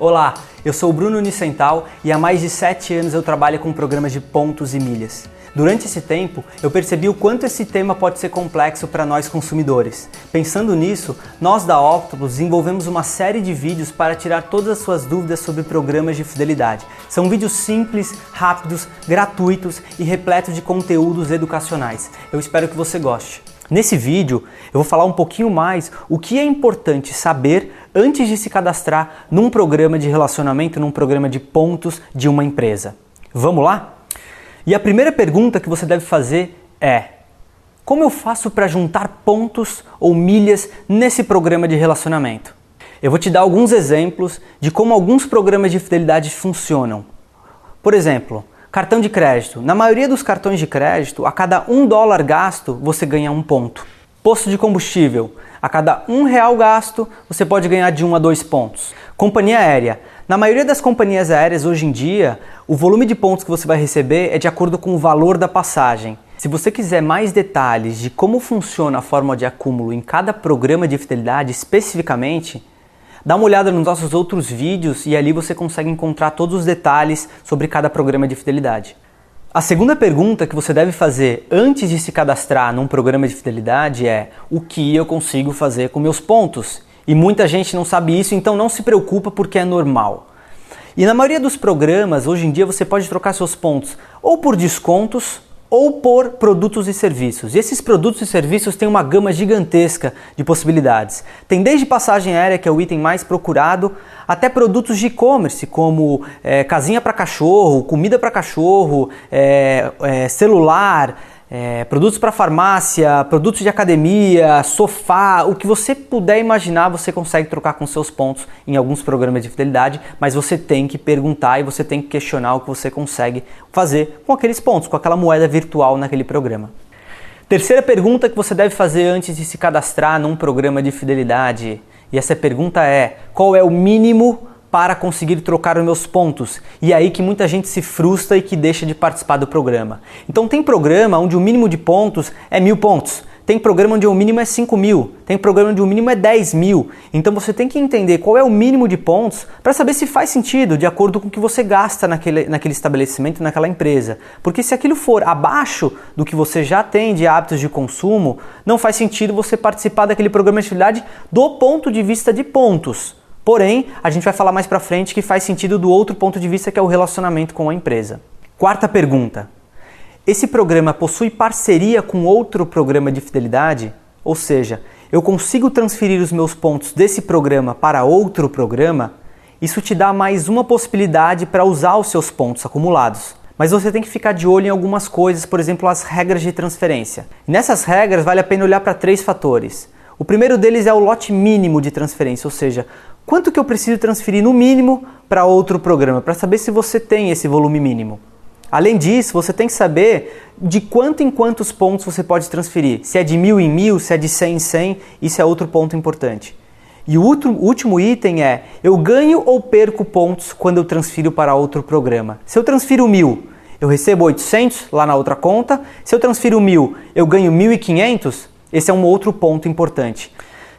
Olá, eu sou o Bruno Nicental e há mais de 7 anos eu trabalho com programas de pontos e milhas. Durante esse tempo, eu percebi o quanto esse tema pode ser complexo para nós consumidores. Pensando nisso, nós da Octopus desenvolvemos uma série de vídeos para tirar todas as suas dúvidas sobre programas de fidelidade. São vídeos simples, rápidos, gratuitos e repletos de conteúdos educacionais. Eu espero que você goste. Nesse vídeo, eu vou falar um pouquinho mais o que é importante saber antes de se cadastrar num programa de relacionamento, num programa de pontos de uma empresa. Vamos lá? E a primeira pergunta que você deve fazer é: como eu faço para juntar pontos ou milhas nesse programa de relacionamento? Eu vou te dar alguns exemplos de como alguns programas de fidelidade funcionam. Por exemplo, cartão de crédito. Na maioria dos cartões de crédito, a cada $1 gasto, você ganha 1 ponto. Posto de combustível. A cada R$1 gasto, você pode ganhar de 1 a 2 pontos. Companhia aérea. Na maioria das companhias aéreas, hoje em dia, o volume de pontos que você vai receber é de acordo com o valor da passagem. Se você quiser mais detalhes de como funciona a forma de acúmulo em cada programa de fidelidade especificamente, dá uma olhada nos nossos outros vídeos e ali você consegue encontrar todos os detalhes sobre cada programa de fidelidade. A segunda pergunta que você deve fazer antes de se cadastrar num programa de fidelidade é: o que eu consigo fazer com meus pontos? E muita gente não sabe isso, então não se preocupa porque é normal. E na maioria dos programas, hoje em dia, você pode trocar seus pontos ou por descontos ou por produtos e serviços. E esses produtos e serviços têm uma gama gigantesca de possibilidades. Tem desde passagem aérea, que é o item mais procurado, até produtos de e-commerce, como casinha para cachorro, comida para cachorro, celular, produtos para farmácia, produtos de academia, sofá, o que você puder imaginar você consegue trocar com seus pontos em alguns programas de fidelidade, mas você tem que perguntar e você tem que questionar o que você consegue fazer com aqueles pontos, com aquela moeda virtual naquele programa. Terceira pergunta que você deve fazer antes de se cadastrar num programa de fidelidade, e essa pergunta é: qual é o mínimo para conseguir trocar os meus pontos? E é aí que muita gente se frustra e que deixa de participar do programa. Então tem programa onde o mínimo de pontos é 1.000 pontos. Tem programa onde o mínimo é 5.000. Tem programa onde o mínimo é 10.000. Então você tem que entender qual é o mínimo de pontos para saber se faz sentido de acordo com o que você gasta naquele estabelecimento, naquela empresa. Porque se aquilo for abaixo do que você já tem de hábitos de consumo, não faz sentido você participar daquele programa de fidelidade do ponto de vista de pontos. Porém, a gente vai falar mais pra frente que faz sentido do outro ponto de vista, que é o relacionamento com a empresa. Quarta pergunta: esse programa possui parceria com outro programa de fidelidade? Ou seja, eu consigo transferir os meus pontos desse programa para outro programa? Isso te dá mais uma possibilidade para usar os seus pontos acumulados. Mas você tem que ficar de olho em algumas coisas, por exemplo, as regras de transferência. E nessas regras vale a pena olhar para 3 fatores. O primeiro deles é o lote mínimo de transferência, ou seja, quanto que eu preciso transferir no mínimo para outro programa, para saber se você tem esse volume mínimo. Além disso, você tem que saber de quanto em quantos pontos você pode transferir. Se é de 1.000 em 1.000, se é de 100 em 100, isso é outro ponto importante. E o último item é: eu ganho ou perco pontos quando eu transfiro para outro programa? Se eu transfiro 1.000, eu recebo 800 lá na outra conta. Se eu transfiro 1.000, eu ganho 1.500. Esse é um outro ponto importante.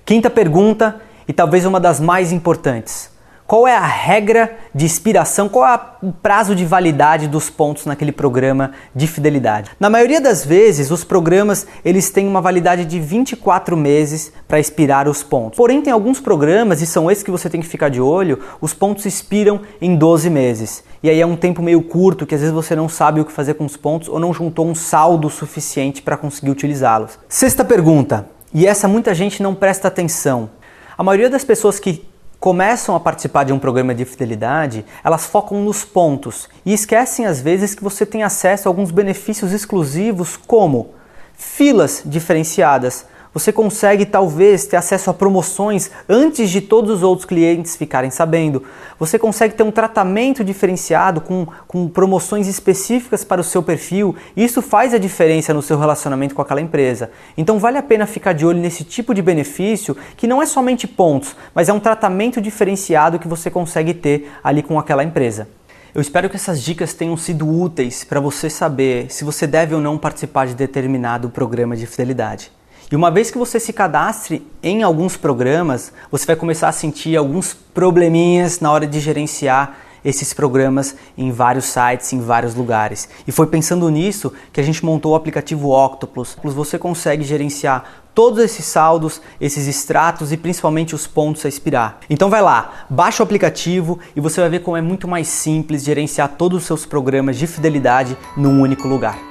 Quinta pergunta, e talvez uma das mais importantes: qual é a regra de expiração, qual é o prazo de validade dos pontos naquele programa de fidelidade? Na maioria das vezes, os programas eles têm uma validade de 24 meses para expirar os pontos. Porém, tem alguns programas, e são esses que você tem que ficar de olho, os pontos expiram em 12 meses. E aí é um tempo meio curto, que às vezes você não sabe o que fazer com os pontos ou não juntou um saldo suficiente para conseguir utilizá-los. Sexta pergunta, e essa muita gente não presta atenção. A maioria das pessoas que começam a participar de um programa de fidelidade, elas focam nos pontos e esquecem às vezes que você tem acesso a alguns benefícios exclusivos, como filas diferenciadas. Você consegue talvez ter acesso a promoções antes de todos os outros clientes ficarem sabendo. Você consegue ter um tratamento diferenciado com promoções específicas para o seu perfil. E isso faz a diferença no seu relacionamento com aquela empresa. Então vale a pena ficar de olho nesse tipo de benefício, que não é somente pontos, mas é um tratamento diferenciado que você consegue ter ali com aquela empresa. Eu espero que essas dicas tenham sido úteis para você saber se você deve ou não participar de determinado programa de fidelidade. E uma vez que você se cadastre em alguns programas, você vai começar a sentir alguns probleminhas na hora de gerenciar esses programas em vários sites, em vários lugares. E foi pensando nisso que a gente montou o aplicativo Octopus. Você consegue gerenciar todos esses saldos, esses extratos e principalmente os pontos a expirar. Então vai lá, baixa o aplicativo e você vai ver como é muito mais simples gerenciar todos os seus programas de fidelidade num único lugar.